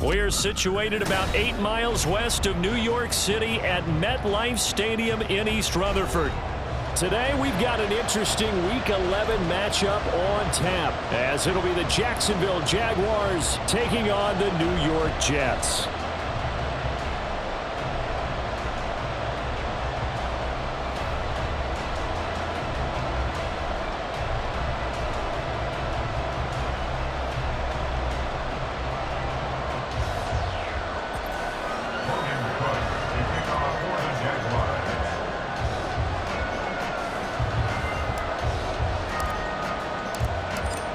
We're situated about 8 miles west of New York City at MetLife Stadium in East Rutherford. Today we've got an interesting Week 11 matchup on tap, as it'll be the Jacksonville Jaguars taking on the New York Jets.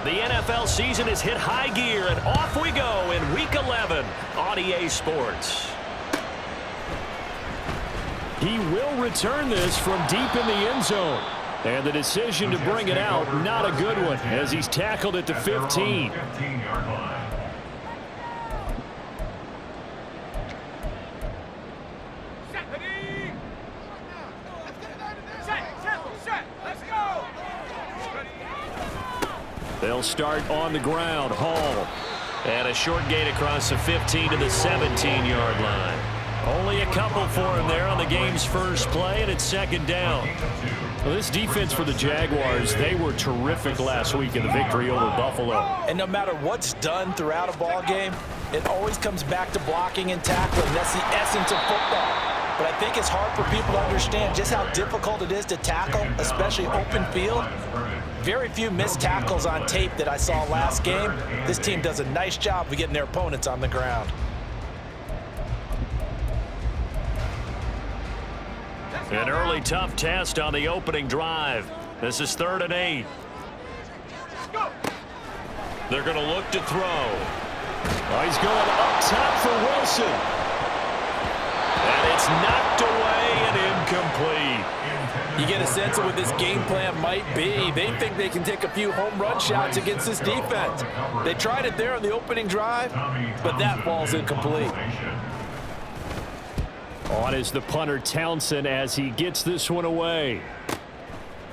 The NFL season has hit high gear, and off we go in Week 11 on EA Sports. He will return this from deep in the end zone. And the decision to bring it out, not a good one, as he's tackled at the 15. They'll start on the ground. Hall. And a short gain across the 15 to the 17-yard line. Only a couple for him there on the game's first play, and it's second down. Well, this defense for the Jaguars, they were terrific last week in the victory over Buffalo. And no matter what's done throughout a ball game, it always comes back to blocking and tackling. That's the essence of football. But I think it's hard for people to understand just how difficult it is to tackle, especially open field. Very few missed tackles on tape that I saw last game. This team does a nice job of getting their opponents on the ground. An early tough test on the opening drive. This is 3rd and 8. They're going to look to throw. Oh, he's going up top for Wilson. And it's knocked away and incomplete. You get a sense of what this game plan might be. They think they can take a few home run shots against this defense. They tried it there on the opening drive, but that ball's incomplete. On is the punter Townsend as he gets this one away.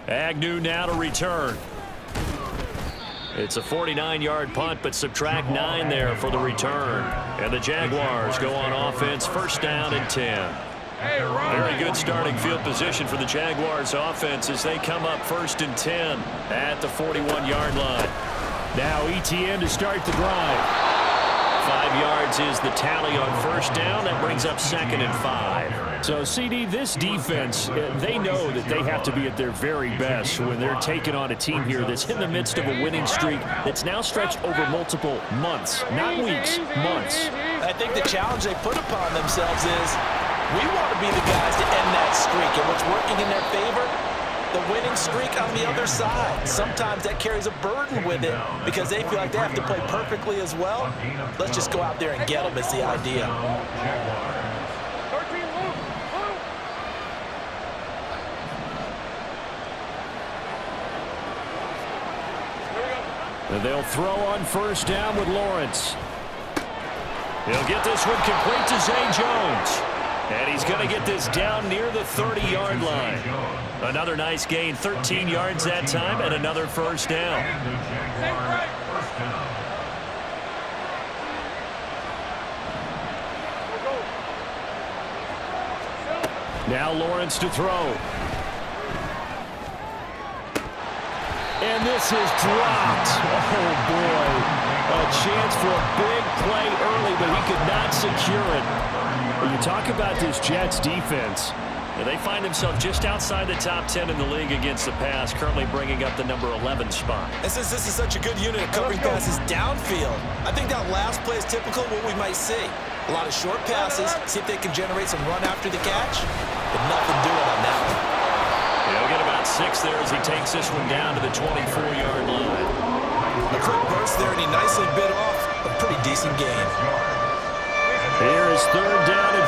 Agnew now to return. It's a 49-yard punt, but subtract 9 there for the return. And the Jaguars go on offense, first down and 10. Very good starting field position for the Jaguars offense as they come up 1st and 10 at the 41-yard line. Now ETN to start the drive. 5 yards is the tally on first down. That brings up 2nd and 5. So, CD, this defense, they know that they have to be at their very best when they're taking on a team here that's in the midst of a winning streak that's now stretched over multiple months, not weeks, months. I think the challenge they put upon themselves is we want to be the guys to end that streak, and what's working in their favor, the winning streak on the other side. Sometimes that carries a burden with it because they feel like they have to play perfectly as well. Let's just go out there and get them is the idea. And they'll throw on first down with Lawrence. He'll get this one complete to Zay Jones. And he's going to get this down near the 30-yard line. Another nice gain, 13 yards that time, and another first down. Now Lawrence to throw. And this is dropped. Oh, boy. A chance for a big play early, but he could not secure it. When you talk about this Jets defense, they find themselves just outside the top 10 in the league against the pass, currently bringing up the number 11 spot. And since this is such a good unit of covering passes downfield, I think that last play is typical of what we might see. A lot of short passes, see if they can generate some run after the catch, but nothing doing on that one. He'll get about 6 there as he takes this one down to the 24-yard line. A quick burst there, and he nicely bit off a pretty decent gain. Here is 3rd down and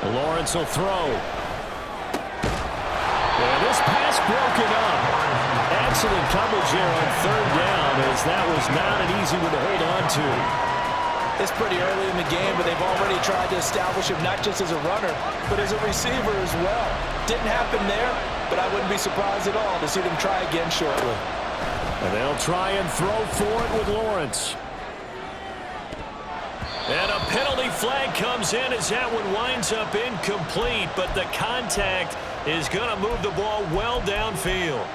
4. Lawrence will throw. And this pass broken up. Excellent coverage here on 3rd down, as that was not an easy one to hold on to. It's pretty early in the game, but they've already tried to establish him not just as a runner, but as a receiver as well. Didn't happen there, but I wouldn't be surprised at all to see them try again shortly. And they'll try and throw for it with Lawrence. And a penalty flag comes in as that one winds up incomplete, but the contact is going to move the ball well downfield.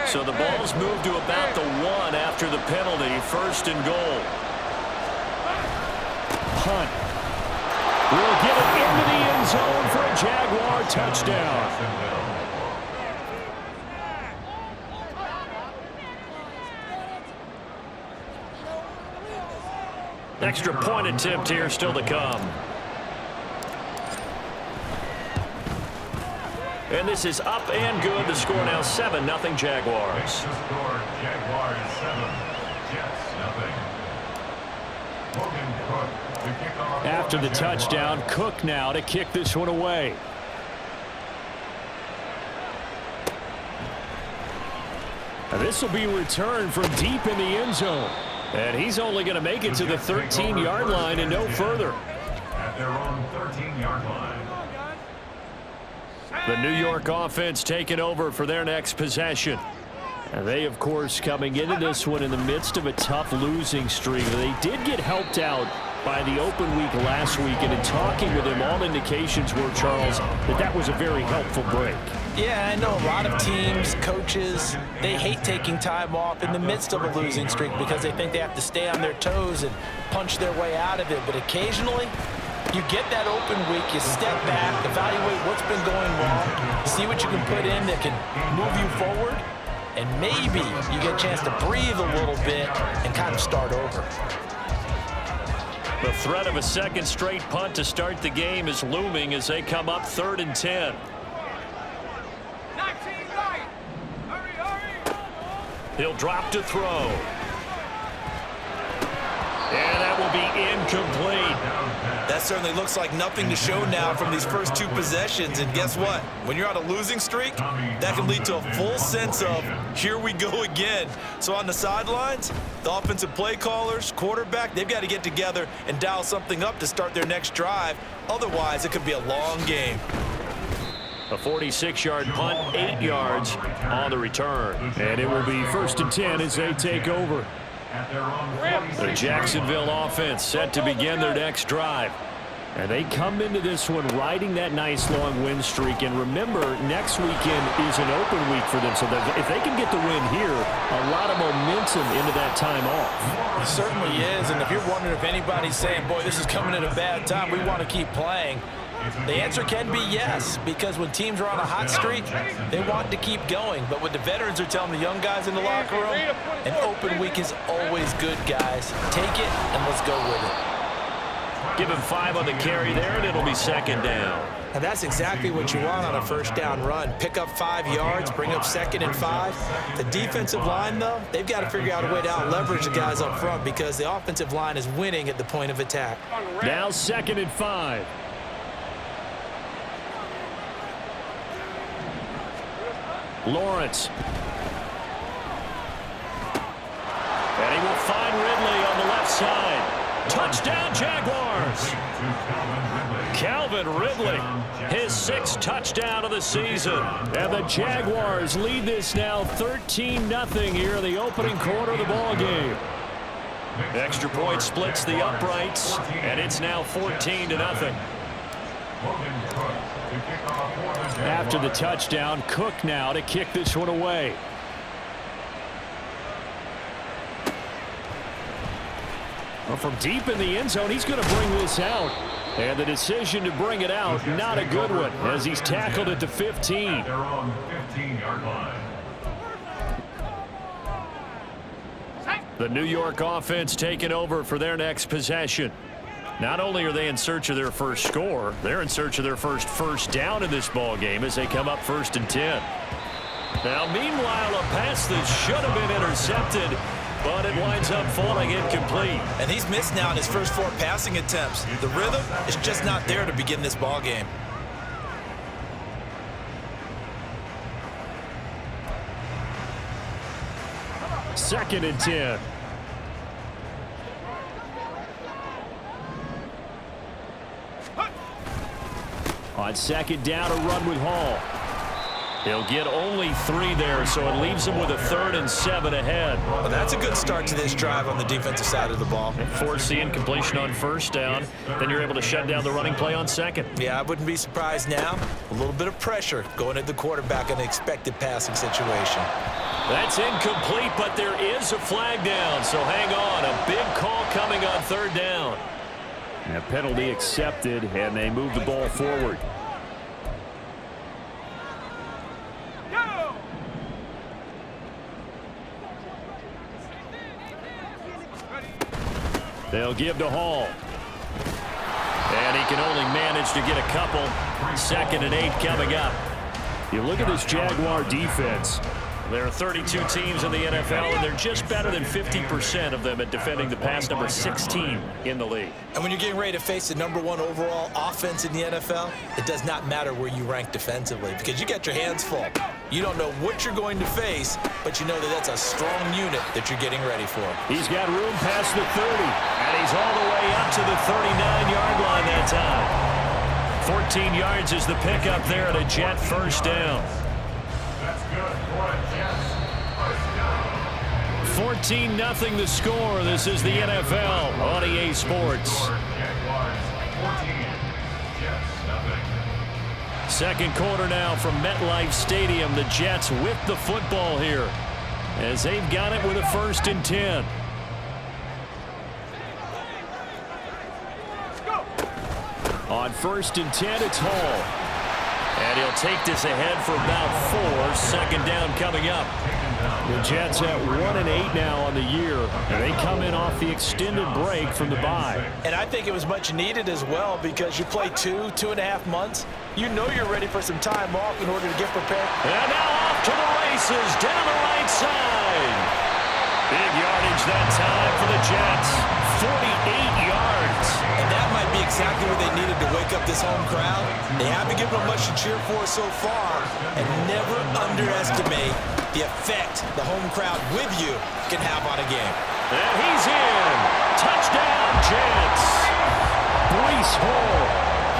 So the ball's moved to about the 1 after the penalty, 1st and goal. Punt. Will get it into the end zone for a Jaguar touchdown. Extra point attempt here still to come. And this is up and good. The score now 7-0 Jaguars. The score, Jaguars 7, Jets 0. Logan Cook, the kickoff. After the touchdown, Cook now to kick this one away. And this will be returned from deep in the end zone. And he's only going to make it to the 13-yard line and no further. At their own 13-yard line. The New York offense taking over for their next possession. And they, of course, coming into this one in the midst of a tough losing streak. They did get helped out by the open week last week, and in talking with him, all indications were, Charles, that was a very helpful break. Yeah, I know a lot of teams, coaches, they hate taking time off in the midst of a losing streak because they think they have to stay on their toes and punch their way out of it. But occasionally, you get that open week, you step back, evaluate what's been going wrong, see what you can put in that can move you forward, and maybe you get a chance to breathe a little bit and kind of start over. The threat of a second straight punt to start the game is looming as they come up 3rd and 10. He'll drop to throw. And that will be incomplete. That certainly looks like nothing to show now from these first 2 possessions. And guess what? When you're on a losing streak, that can lead to a full sense of, here we go again. So on the sidelines, the offensive play callers, quarterback, they've got to get together and dial something up to start their next drive. Otherwise, it could be a long game. A 46-yard punt, 8 yards on the return. And it will be 1st and 10 as they take over. The Jacksonville offense set to begin their next drive. And they come into this one riding that nice long win streak. And remember, next weekend is an open week for them. So that if they can get the win here, a lot of momentum into that time off. It certainly is. And if you're wondering if anybody's saying, boy, this is coming at a bad time, we want to keep playing, the answer can be yes, because when teams are on a hot streak, they want to keep going. But what the veterans are telling the young guys in the locker room, an open week is always good, guys. Take it and let's go with it. Give him 5 on the carry there, and it'll be 2nd down. And that's exactly what you want on a 1st down run. Pick up 5 yards, bring up 2nd and 5. The defensive line, though, they've got to figure out a way to out-leverage the guys up front because the offensive line is winning at the point of attack. Now 2nd and 5. Lawrence. And he will find Ridley on the left side. Touchdown, Jaguars. Calvin Ridley, his 6th touchdown of the season. And the Jaguars lead this now 13-0 here in the opening quarter of the ball game. Extra point splits the uprights, and it's now 14-0. After the touchdown, Cook now to kick this one away. Well, from deep in the end zone, he's going to bring this out. And the decision to bring it out, not a good one, as he's tackled at the 15. They're on 15-yard line. The New York offense taking over for their next possession. Not only are they in search of their first score, they're in search of their first down in this ball game as they come up 1st and 10. Now, meanwhile, a pass that should have been intercepted, but it winds up falling incomplete. And he's missed now in his first 4 passing attempts. The rhythm is just not there to begin this ball game. 2nd and 10. On 2nd down, a run with Hall. He'll get only 3 there, so it leaves him with a 3rd and 7 ahead. Well, that's a good start to this drive on the defensive side of the ball. Force the incompletion on 1st down. Then you're able to shut down the running play on 2nd. Yeah, I wouldn't be surprised now. A little bit of pressure going at the quarterback in an expected passing situation. That's incomplete, but there is a flag down, so hang on. A big call coming on 3rd down. And a penalty accepted, and they move the ball forward. They'll give to Hall. And he can only manage to get a couple. 2nd and 8 coming up. You look at this Jaguar defense. There are 32 teams in the NFL, and they're just better than 50% of them at defending the pass, number 16 in the league. And when you're getting ready to face the #1 overall offense in the NFL, it does not matter where you rank defensively because you got your hands full. You don't know what you're going to face, but you know that that's a strong unit that you're getting ready for. He's got room past the 30, and he's all the way up to the 39-yard line that time. 14 yards is the pickup there at a Jet 1st down. That's good for a Jets. First down. 14-0 the score. This is the NFL on EA Sports. Jaguars 14. Jets nothing. 2nd quarter now from MetLife Stadium. The Jets with the football here as they've got it with a 1st and 10. On 1st and 10, it's Hall. And he'll take this ahead for about 4. 2nd down coming up. The Jets at 1-8 now on the year, and they come in off the extended break from the bye. And I think it was much needed as well because you play 2.5 months. You know you're ready for some time off in order to get prepared. And now off to the races down the right side. Big yardage that time for the Jets. 48 yards. And that might be exactly what they needed to wake up this home crowd. They haven't given them much to cheer for so far. And never underestimate the effect the home crowd with you can have on a game. And he's in. Touchdown, Jets. Breece Hall,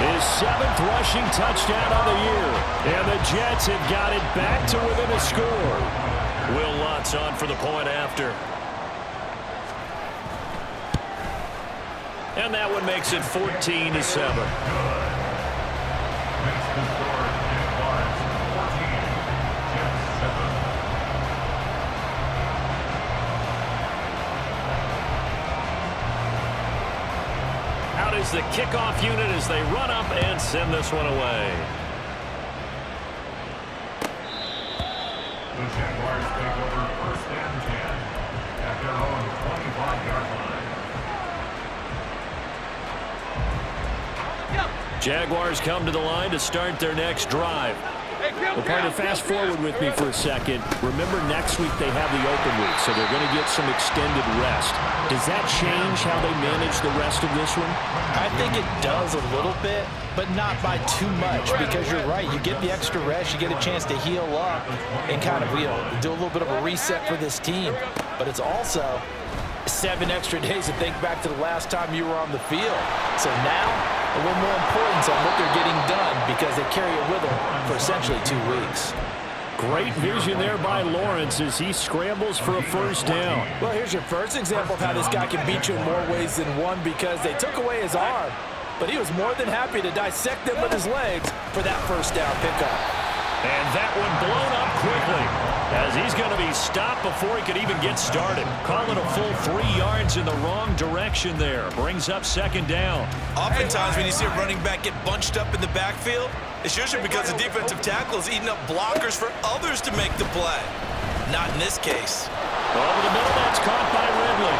his 7th rushing touchdown of the year. And the Jets have got it back to within a score. Will Lutz on for the point after. And that one makes it 14-7. Makes the score Jaguars 14. Jets 7. Out is the kickoff unit as they run up and send this one away. The Jaguars take over 1st and 10 at their own 25-yard line. Jaguars come to the line to start their next drive. Well, partner, fast forward with me for a second. Remember, next week they have the open week, so they're going to get some extended rest. Does that change how they manage the rest of this one? I think it does a little bit, but not by too much because you're right. You get the extra rest. You get a chance to heal up and kind of, do a little bit of a reset for this team. But it's also 7 extra days to think back to the last time you were on the field. So now, a little more importance on what they're getting done because they carry it with them for essentially 2 weeks. Great vision there by Lawrence as he scrambles for a 1st down. Well, here's your first example of how this guy can beat you in more ways than one because they took away his arm, but he was more than happy to dissect them with his legs for that 1st down pickup. And that one blown up quickly as he's going to be stopped before he could even get started. Calling a full 3 yards in the wrong direction there. Brings up 2nd down. Oftentimes when you see a running back get bunched up in the backfield, it's usually because the defensive tackle is eating up blockers for others to make the play. Not in this case. Over the middle, that's caught by Ridley.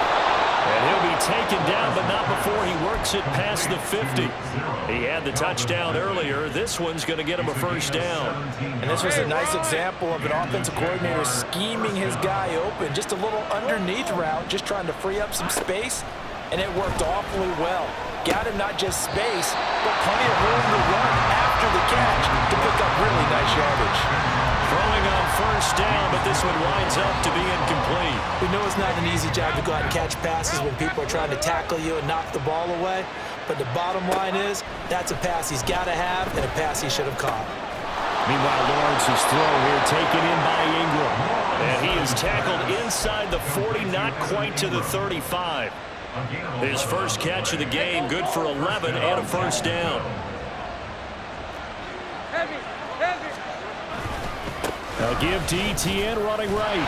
And he'll be taken down, but not before he works it past the 50. He had the touchdown earlier. This one's going to get him a 1st down. And this was a nice example of an offensive coordinator scheming his guy open. Just a little underneath route, just trying to free up some space, and it worked awfully well. Got him not just space, but plenty of room to run after the catch to pick up really nice yardage. Throwing on first down, but this one winds up to be incomplete. We know it's not an easy job to go out and catch passes when people are trying to tackle you and knock the ball away. But the bottom line is, that's a pass he's got to have and a pass he should have caught. Meanwhile, Lawrence's throw here taken in by Ingram. And he is tackled inside the 40, not quite to the 35. His first catch of the game, good for 11 and a first down. A give to ETN running right.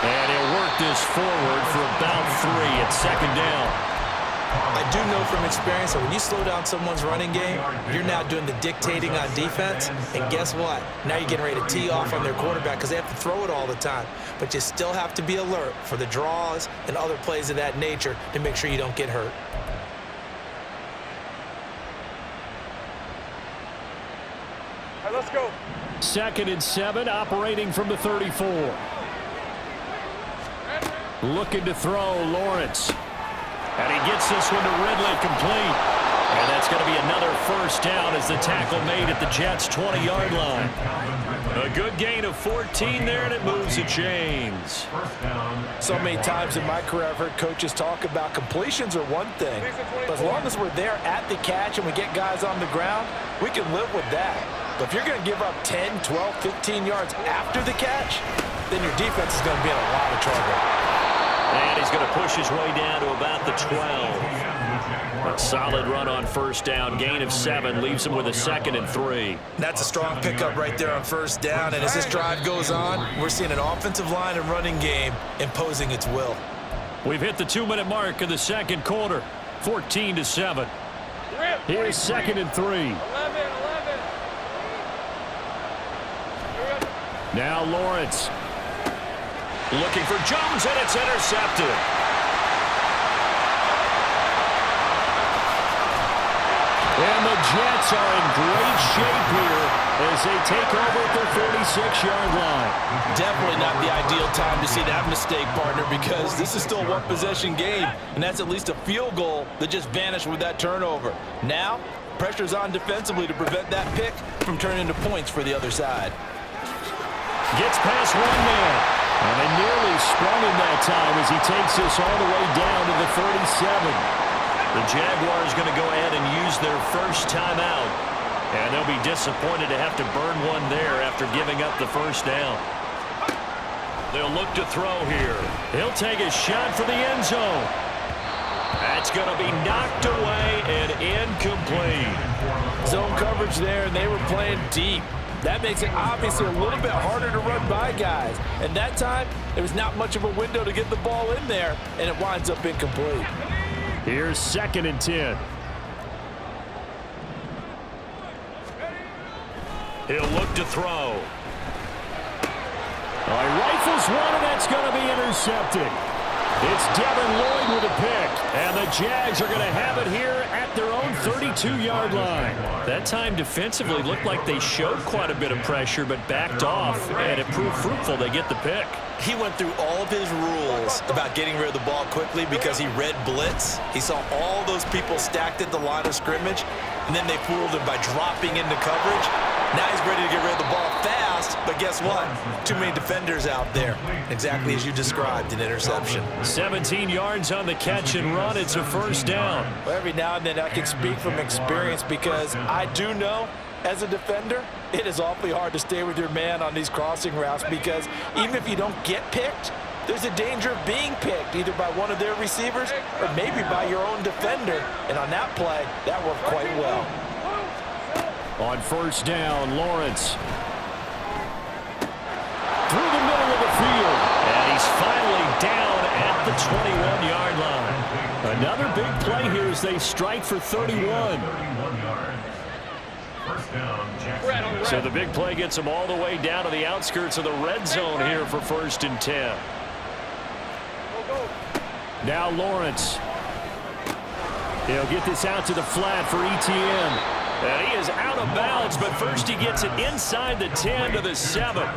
And he'll work this forward for about 3 at second down. I do know from experience that when you slow down someone's running game, you're now doing the dictating on defense. And guess what? Now you're getting ready to tee off on their quarterback because they have to throw it all the time. But you still have to be alert for the draws and other plays of that nature to make sure you don't get hurt. All right, let's go. 2nd and 7, operating from the 34. Looking to throw, Lawrence. And he gets this one to Ridley, complete. And that's going to be another first down as the tackle made at the Jets' 20-yard line. A good gain of 14 there, and it moves the chains. So many times in my career I've heard coaches talk about completions are one thing. But as long as we're there at the catch and we get guys on the ground, we can live with that. But if you're going to give up 10, 12, 15 yards after the catch, then your defense is going to be in a lot of trouble. And he's going to push his way down to about the 12. A solid run on first down. Gain of 7 leaves him with a 2nd and 3. That's a strong pickup right there on first down. And as this drive goes on, we're seeing an offensive line and running game imposing its will. We've hit the 2-minute mark in the second quarter. 14-7. Here's 2nd and 3. 11. Now Lawrence. Looking for Jones, and it's intercepted. And the Jets are in great shape here as they take over at their 46-yard line. Definitely not the ideal time to see that mistake, partner, because this is still a one-possession game, and that's at least a field goal that just vanished with that turnover. Now, pressure's on defensively to prevent that pick from turning into points for the other side. Gets past one man. And they nearly sprung him that time as he takes this all the way down to the 37. The Jaguars going to go ahead and use their first timeout. And they'll be disappointed to have to burn one there after giving up the first down. They'll look to throw here. He'll take a shot for the end zone. That's going to be knocked away and incomplete. Zone coverage there, and they were playing deep. That makes it obviously a little bit harder to run by guys. And that time, there was not much of a window to get the ball in there, and it winds up incomplete. Here's 2nd and 10. He'll look to throw. He rifles one, and that's going to be intercepted. It's Devin Lloyd with a pick, and the Jags are going to have it here at their own 32-yard line. That time defensively looked like they showed quite a bit of pressure but backed off, and it proved fruitful. They get the pick. He went through all of his rules about getting rid of the ball quickly because he read blitz. He saw all those people stacked at the line of scrimmage, and then they fooled him by dropping into coverage. Now he's ready to get rid of the ball fast, but guess what? Too many defenders out there. Exactly as you described, an interception. 17 yards on the catch and run. It's a first down. Well, every now and then I can speak from experience because I do know as a defender, it is awfully hard to stay with your man on these crossing routes because even if you don't get picked, there's a danger of being picked either by one of their receivers or maybe by your own defender. And on that play, that worked quite well. On first down, Lawrence. Through the middle of the field. And he's finally down at the 21-yard line. Another big play here as they strike for 31. So the big play gets them all the way down to the outskirts of the red zone here for 1st and 10. Now Lawrence. He'll get this out to the flat for ETN. And he is out of bounds, but first he gets it inside the 10 to the 7.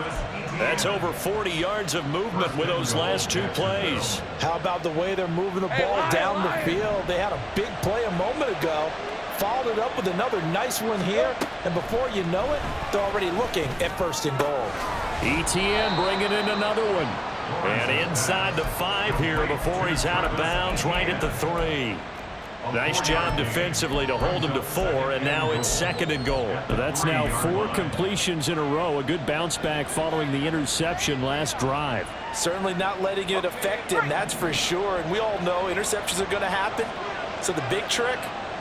That's over 40 yards of movement with those last 2 plays. How about the way they're moving the ball down the field? They had a big play a moment ago, followed it up with another nice one here, and before you know it, they're already looking at 1st and goal. ETN bringing in another one. And inside the 5 here before he's out of bounds, right at the 3. Nice job defensively to hold him to 4, and now it's 2nd and goal. That's now 4 completions in a row. A good bounce back following the interception last drive. Certainly not letting it affect him, that's for sure. And we all know interceptions are going to happen. So the big trick,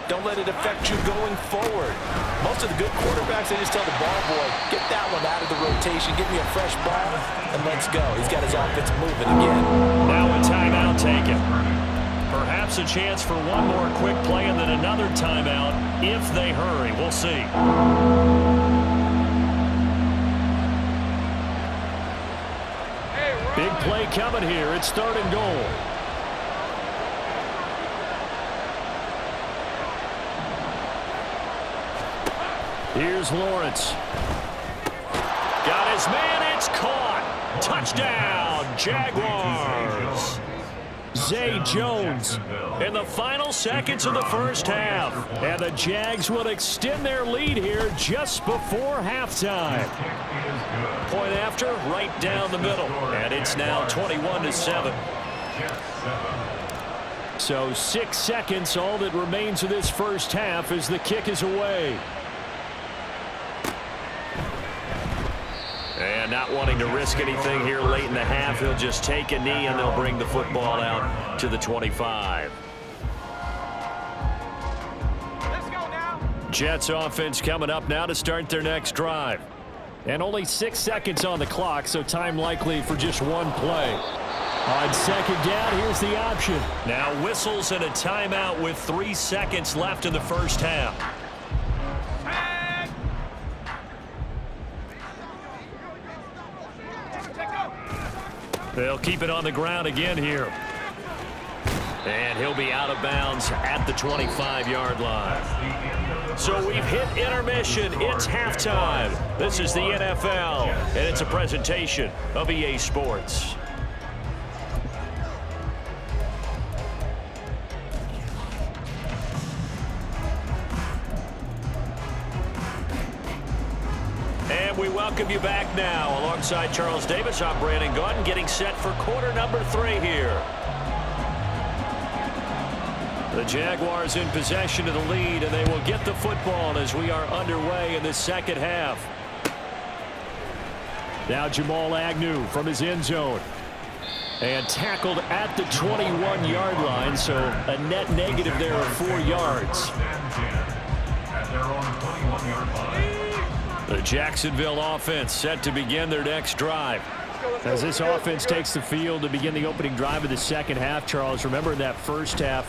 don't let it affect you going forward. Most of the good quarterbacks, they just tell the ball boy, get that one out of the rotation, give me a fresh ball, and let's go. He's got his offense moving again. Now a timeout taken. Perhaps a chance for one more quick play and then another timeout if they hurry. We'll see. Big play coming here. It's 3rd and goal. Here's Lawrence. Got his man. It's caught. Touchdown, Jaguars. Zay Jones in the final seconds of the first half. And the Jags will extend their lead here just before halftime. Point after, right down the middle. And it's now 21-7. So 6 seconds, all that remains of this first half as the kick is away. And not wanting to risk anything here late in the half, he'll just take a knee and they'll bring the football out to the 25. Let's go now. Jets offense coming up now to start their next drive. And only 6 seconds on the clock, so time likely for just one play. On 2nd down, here's the option. Now whistles and a timeout with 3 seconds left in the first half. They'll keep it on the ground again here. And he'll be out of bounds at the 25-yard line. So we've hit intermission. It's halftime. This is the NFL, and it's a presentation of EA Sports. And we welcome you back now. Alongside Charles Davis, I'm Brandon Gaudin, getting set for quarter number 3 here. The Jaguars in possession of the lead, and they will get the football as we are underway in the second half. Now Jamal Agnew from his end zone. And tackled at the 21-yard line, so a net negative there of 4 yards. At their own 21-yard line. The Jacksonville offense set to begin their next drive. As this offense takes the field to begin the opening drive of the second half, Charles, remember in that first half,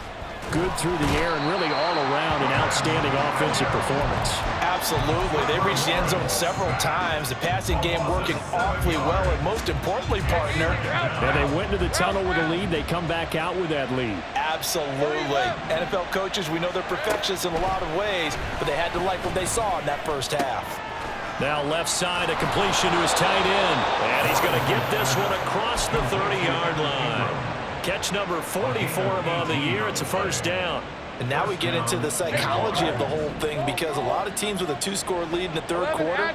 good through the air and really all around an outstanding offensive performance. Absolutely. They reached the end zone several times. The passing game working awfully well, and most importantly, partner. And they went into the tunnel with a lead. They come back out with that lead. Absolutely. NFL coaches, we know they're perfectionists in a lot of ways, but they had to like what they saw in that first half. Now left side, a completion to his tight end. And he's going to get this one across the 30-yard line. Catch number 40 for him on the year. It's a first down. And now we get into the psychology of the whole thing, because a lot of teams with a 2-score lead in the third quarter,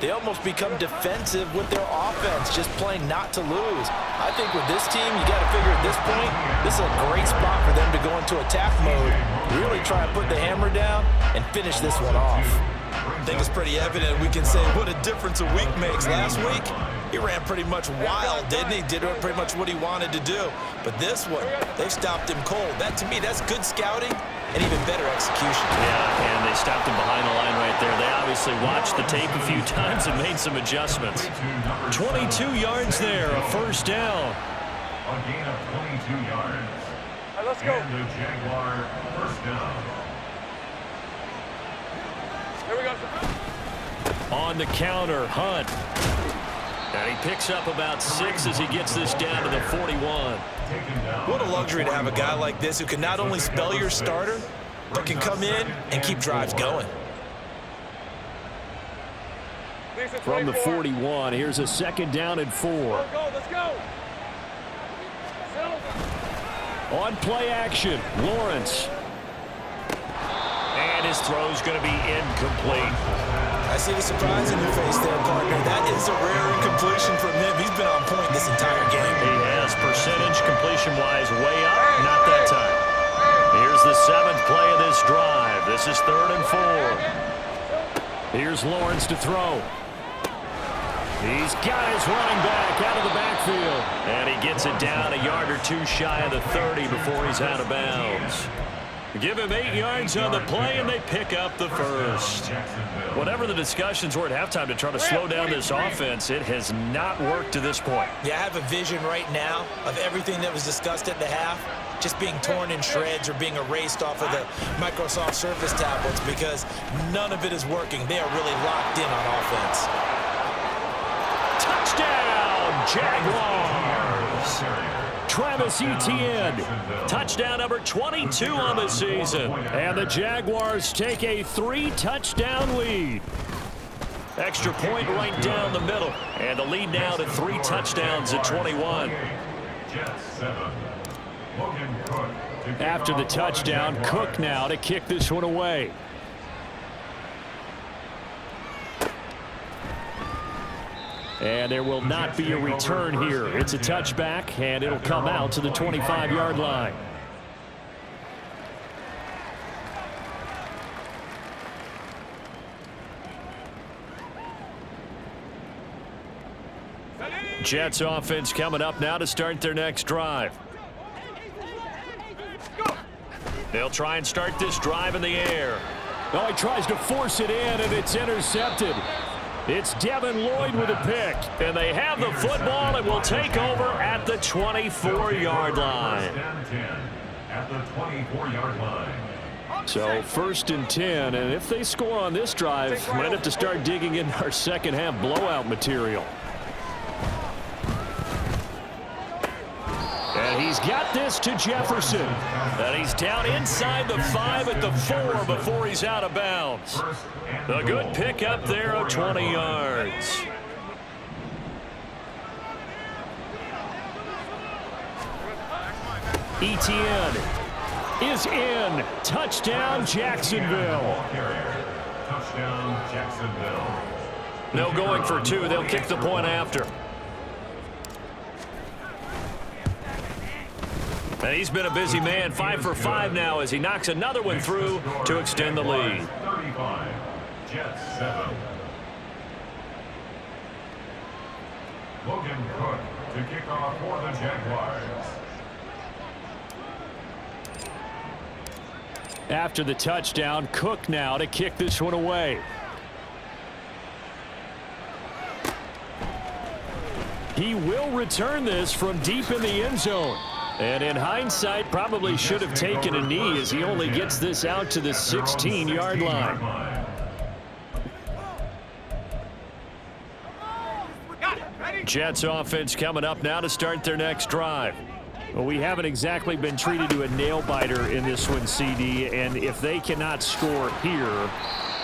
they almost become defensive with their offense, just playing not to lose. I think with this team, you got to figure at this point, this is a great spot for them to go into attack mode, really try and put the hammer down and finish this one off. I think it's pretty evident we can say what a difference a week makes. Last week, he ran pretty much wild, didn't he? Did pretty much what he wanted to do. But this one, they stopped him cold. That, to me, that's good scouting and even better execution. Yeah, and they stopped him behind the line right there. They obviously watched the tape a few times and made some adjustments. 22 yards there, a first down. A gain of 22 yards. All right, let's go. And the Jaguar first down. Here we go. On the counter, Hunt. And he picks up about 6 as he gets this down to the 41. What a luxury to have a guy like this who can not only spell your starter, but can come in and keep drives going. From the 41, here's a second down and 4. Let's go. On play action, Lawrence. And his throw's going to be incomplete. I see the surprise in your face there, partner. That is a rare incompletion from him. He's been on point this entire game. He has percentage completion-wise way up. Not that time. Here's the 7th play of this drive. This is 3rd and 4. Here's Lawrence to throw. He's got his running back out of the backfield. And he gets it down a yard or two shy of the 30 before he's out of bounds. Give him 8 yards on the play, and they pick up the first. Whatever the discussions were at halftime to try to slow down this offense, it has not worked to this point. Yeah, I have a vision right now of everything that was discussed at the half just being torn in shreds or being erased off of the Microsoft Surface tablets because none of it is working. They are really locked in on offense. Touchdown, Jaguars! Travis Etienne, touchdown number 22 on the season. And the Jaguars take a 3-touchdown lead. Extra point right down the middle. And the lead now to 3 touchdowns at 21. After the touchdown, Cook now to kick this one away. And there will not be a return here. It's a touchback, and it'll come out to the 25-yard line. Jets offense coming up now to start their next drive. They'll try and start this drive in the air. Oh, he tries to force it in, and it's intercepted. It's Devin Lloyd with a pick, and they have the football and will take over at the 24-yard line. At the 24-yard line. So 1st and 10, and if they score on this drive, might have to start digging in our second half blowout material. And he's got this to Jefferson. And he's down inside the 5 at the 4 before he's out of bounds. A good pick up there of 20 yards. Etienne is in. Touchdown, Jacksonville. Touchdown, Jacksonville. No going for 2. They'll kick the point after. And he's been a busy man, 5 for 5 now as he knocks another one through to extend the lead. 35, Jets 7. Logan Cook to kick off for the Jaguars. After the touchdown, Cook now to kick this one away. He will return this from deep in the end zone. And in hindsight, probably should have taken a knee as he only gets this out to the 16-yard line. Jets offense coming up now to start their next drive. Well, we haven't exactly been treated to a nail-biter in this one, CD, and if they cannot score here,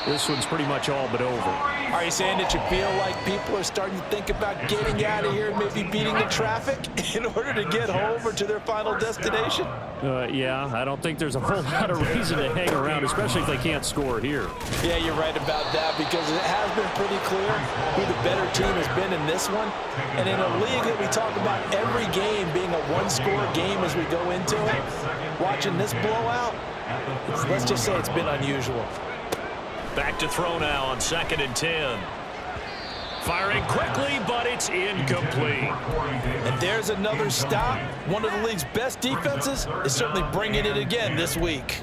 this one's pretty much all but over. Are you saying that you feel like people are starting to think about getting out of here and maybe beating the traffic in order to get home or to their final destination? Yeah, I don't think there's a whole lot of reason to hang around, especially if they can't score here. Yeah, you're right about that because it has been pretty clear who the better team has been in this one. And in a league that we talk about every game being a one-score game as we go into it, watching this blowout, let's just say it's been unusual. Back to throw now on 2nd and 10. Firing quickly, but it's incomplete. And there's another stop. One of the league's best defenses is certainly bringing it again this week.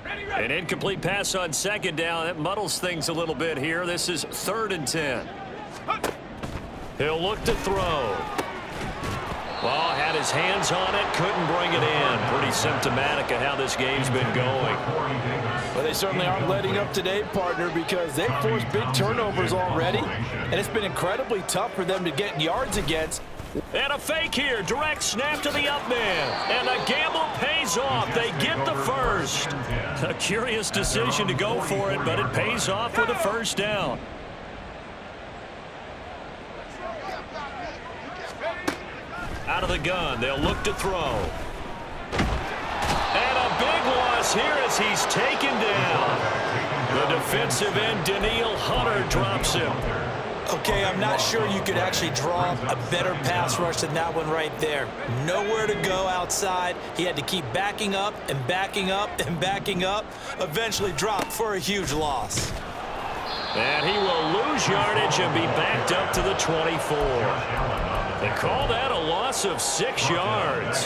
An incomplete pass on 2nd down. That muddles things a little bit here. This is 3rd and 10. He'll look to throw. Well, had his hands on it, couldn't bring it in. Pretty symptomatic of how this game's been going. Well, they certainly aren't letting up today, partner, because they've forced big turnovers already, and it's been incredibly tough for them to get yards against. And a fake here. Direct snap to the up man. And the gamble pays off. They get the first. A curious decision to go for it, but it pays off with a first down. Out of the gun, they'll look to throw. And a big one loss here as he's taken down. The defensive end, Danielle Hunter, drops him. Okay, I'm not sure you could actually draw a better pass rush than that one right there. Nowhere to go outside. He had to keep backing up and backing up and backing up. Eventually dropped for a huge loss. And he will lose yardage and be backed up to the 24. They call that a loss of 6 yards.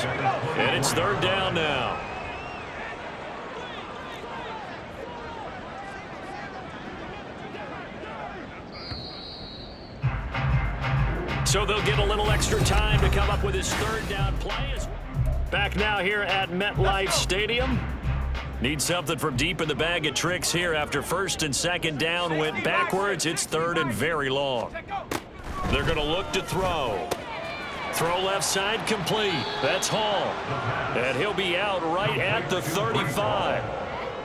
And it's 3rd down now. So they'll get a little extra time to come up with his 3rd down play. Back now here at MetLife Stadium. Need something from deep in the bag of tricks here after 1st and 2nd down went backwards. It's 3rd and very long. They're going to look to throw. Throw left side complete. That's Hall. And he'll be out right at the 35.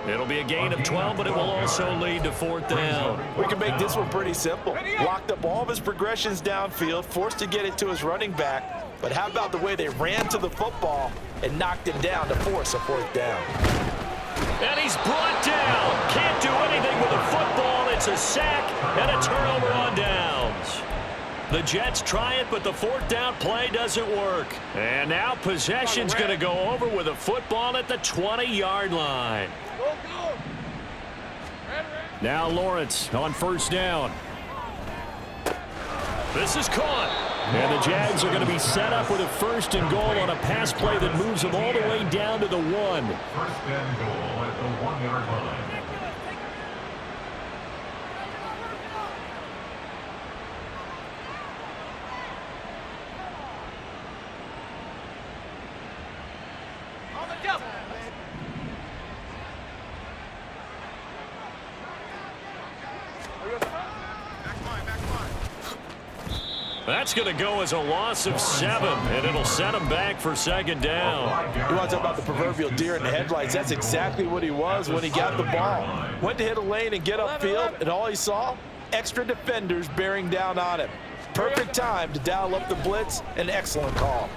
It'll be a gain of 12, but it will also lead to 4th down. We can make this one pretty simple. Locked up all of his progressions downfield, forced to get it to his running back. But how about the way they ran to the football and knocked it down to force a 4th down? And he's brought down. Can't do anything with a football. It's a sack and a turnover on downs. The Jets try it, but the 4th down play doesn't work. And now possession's going to go over with a football at the 20-yard line. Now Lawrence on 1st down. This is caught. And the Jags are going to be set up with a 1st and goal on a pass play that moves them all the way down to the 1. 1st and goal at the 1-yard line. That's going to go as a loss of 7, and it'll set him back for 2nd down. You want to talk about the proverbial deer in the headlights? That's exactly what he was when he got the ball. Went to hit a lane and get upfield, and all he saw? Extra defenders bearing down on him. Perfect time to dial up the blitz. An excellent call.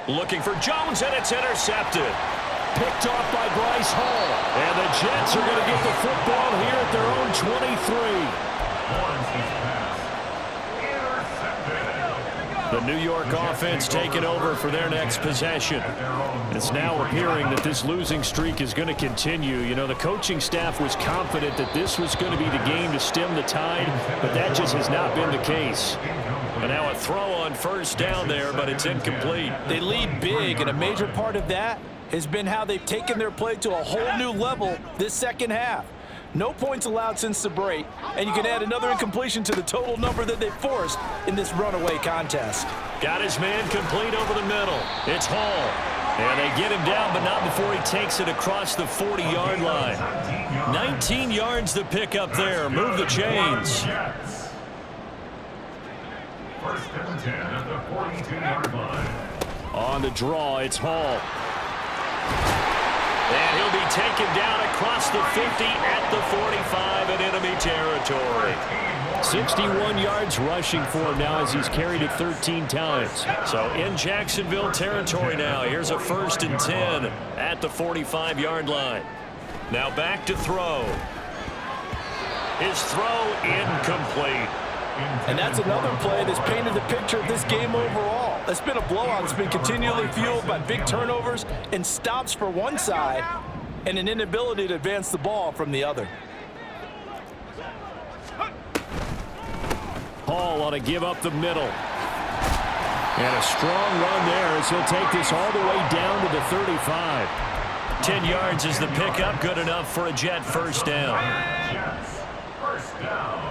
Looking for Jones, and it's intercepted. Picked off by Bryce Hall. And the Jets are going to get the football here at their own 23. The New York offense taking over for their next possession. It's now appearing that this losing streak is going to continue. You know, the coaching staff was confident that this was going to be the game to stem the tide, but that just has not been the case. And now a throw on 1st down there, but it's incomplete. They lead big, and a major part of that has been how they've taken their play to a whole new level this 2nd half. No points allowed since the break, and you can add another incompletion to the total number that they forced in this runaway contest. Got his man complete over the middle. It's Hall. And they get him down, but not before he takes it across the 40-yard line. 19 yards to pick up there. Move the chains. 1st and 10 at the 42-yard line. On the draw, it's Hall. And he'll be taken down across the 50 at the 45 in enemy territory. 61 yards rushing for him now as he's carried it 13 times. So in Jacksonville territory now. Here's a 1st and 10 at the 45-yard line. Now back to throw. His throw incomplete. And that's another play that's painted the picture of this game overall. It's been a blowout. It's been continually fueled by big turnovers and stops for one side and an inability to advance the ball from the other. Hall ought to give up the middle. And a strong run there as he'll take this all the way down to the 35. 10 yards is the pickup. Good enough for a Jet 1st down. Jets, 1st down.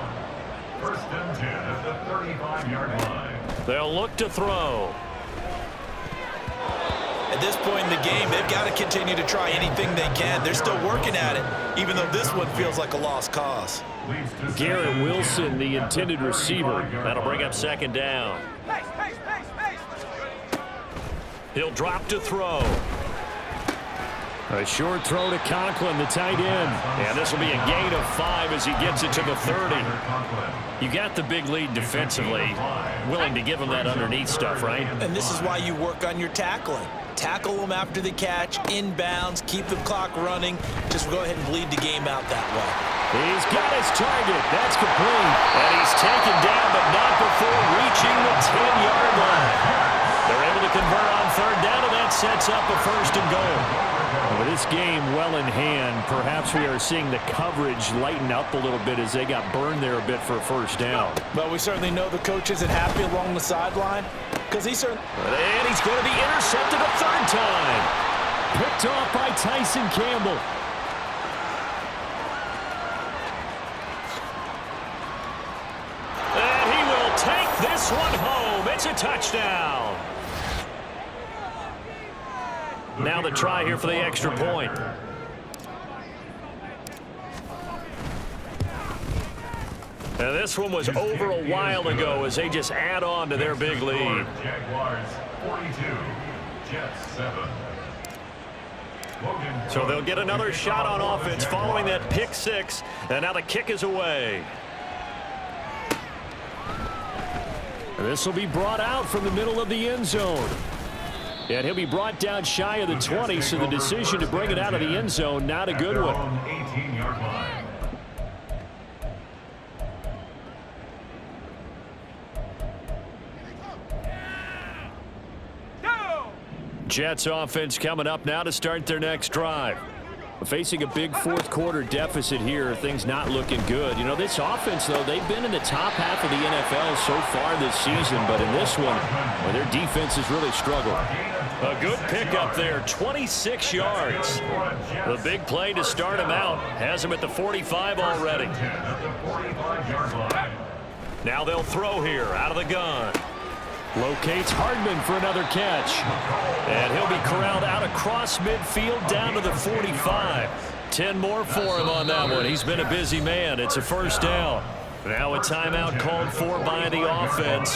1st and 10 at the 35-yard line. They'll look to throw. At this point in the game, they've got to continue to try anything they can. They're still working at it, even though this one feels like a lost cause. Garrett Wilson, the intended receiver. That'll bring up 2nd down. He'll drop to throw. A short throw to Conklin, the tight end. And this will be a gain of 5 as he gets it to the 30. You got the big lead defensively. Willing to give him that underneath stuff, right? And this is why you work on your tackling. Tackle them after the catch, inbounds, keep the clock running. Just go ahead and bleed the game out that way. He's got his target. That's complete. And he's taken down, but not before reaching the 10-yard line. They're able to convert on third down, and that sets up a first and goal. With this game well in hand, perhaps we are seeing the coverage lighten up a little bit as they got burned there a bit for a first down. But we certainly know the coach isn't happy along the sideline because he's certainly... And he's going to be intercepted a third time. Picked off by Tyson Campbell. And he will take this one home. It's a touchdown. Now the try here for the extra point. And this one was over a while ago as they just add on to their big lead. Jaguars 42, Jets 7. So they'll get another shot on offense following that pick six. And now the kick is away. This will be brought out from the middle of the end zone. And he'll be brought down shy of the 20, so the decision to bring it out of the end zone, not a good one. 18-yard line. Jets offense coming up now to start their next drive. Facing a big fourth quarter deficit here, things not looking good. You know, this offense, though, they've been in the top half of the NFL so far this season, but in this one, well, their defense has really struggled. A good pickup there, 26 yards. The big play to start him out has him at the 45 already. Now they'll throw here out of the gun. Locates Hardman for another catch. And he'll be corralled out across midfield down to the 45. 10 more for him on that one. He's been a busy man. It's a first down. Now a timeout called for by the offense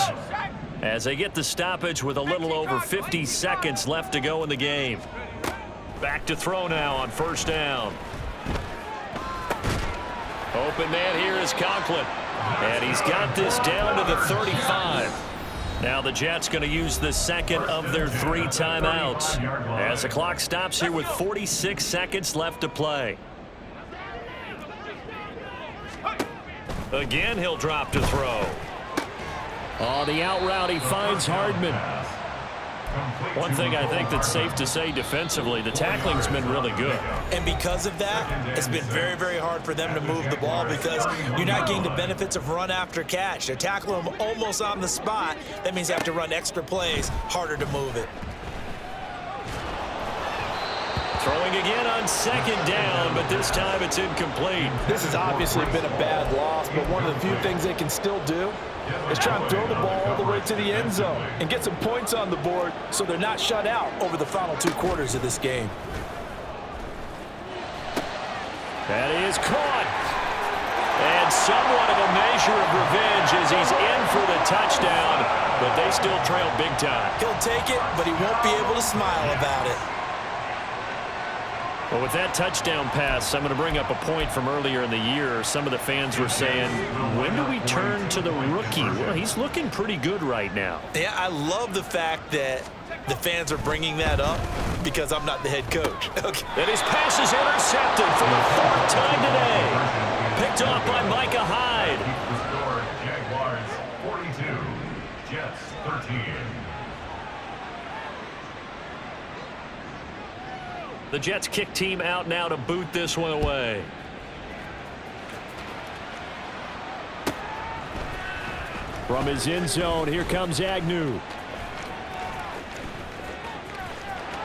as they get the stoppage with a little over 50 seconds left to go in the game. Back to throw now on first down. Open man here is Conklin. And he's got this down to the 35. Now the Jets going to use the second of their 3 timeouts as the clock stops here with 46 seconds left to play. Again, he'll drop to throw. On the out route, he finds Hardman. One thing I think that's safe to say defensively, the tackling's been really good. And because of that, it's been very, very hard for them to move the ball because you're not getting the benefits of run after catch. They're tackling them almost on the spot. That means they have to run extra plays, harder to move it. Throwing again on second down, but this time it's incomplete. This has obviously been a bad loss, but one of the few things they can still do is try and throw the ball all the way to the end zone and get some points on the board so they're not shut out over the final 2 quarters of this game. That is caught. And somewhat of a measure of revenge as he's in for the touchdown, but they still trail big time. He'll take it, but he won't be able to smile about it. Well, with that touchdown pass, I'm going to bring up a point from earlier in the year. Some of the fans were saying, when do we turn to the rookie? Well, he's looking pretty good right now. Yeah, I love the fact that the fans are bringing that up because I'm not the head coach. Okay. And his pass is intercepted for the 4th time today. Picked off by Micah Hyde. The score, Jaguars 42, Jets 13. The Jets kick team out now to boot this one away. From his end zone, here comes Agnew.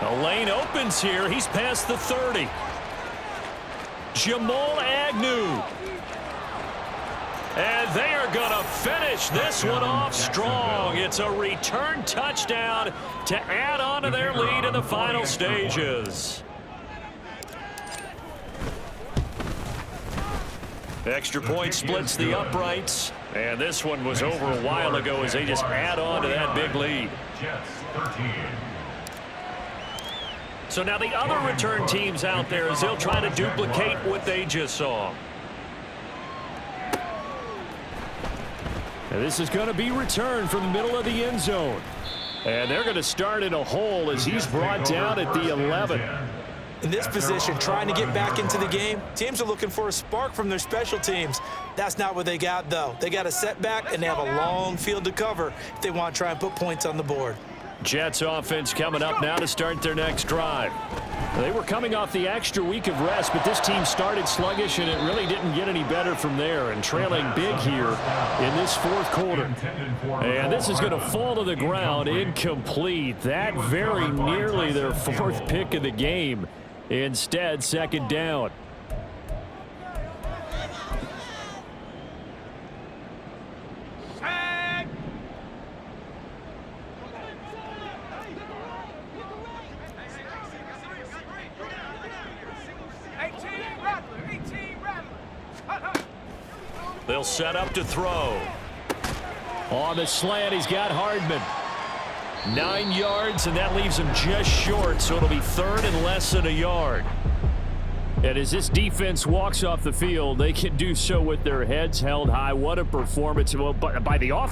The lane opens here. He's past the 30. Jamal Agnew. And they are going to finish this one off strong. It's a return touchdown to add on to their lead in the final stages. Extra point splits the uprights. And this one was over a while ago as they just add on to that big lead. Jets 13. So now the other return teams out there as they'll try to duplicate what they just saw. And this is going to be returned from the middle of the end zone. And they're going to start in a hole as he's brought down at the 11. In this position, trying to get back into the game, teams are looking for a spark from their special teams. That's not what they got, though. They got a setback, and they have a long field to cover if they want to try and put points on the board. Jets offense coming up now to start their next drive. They were coming off the extra week of rest, but this team started sluggish, and it really didn't get any better from there, and trailing big here in this fourth quarter. And this is going to fall to the ground incomplete. That very nearly their fourth pick of the game. Instead, second down. They'll set up to throw. On the slant, he's got Hardman. 9 yards, and that leaves him just short, so it'll be third and less than a yard. And as this defense walks off the field, they can do so with their heads held high. What a performance by the offense.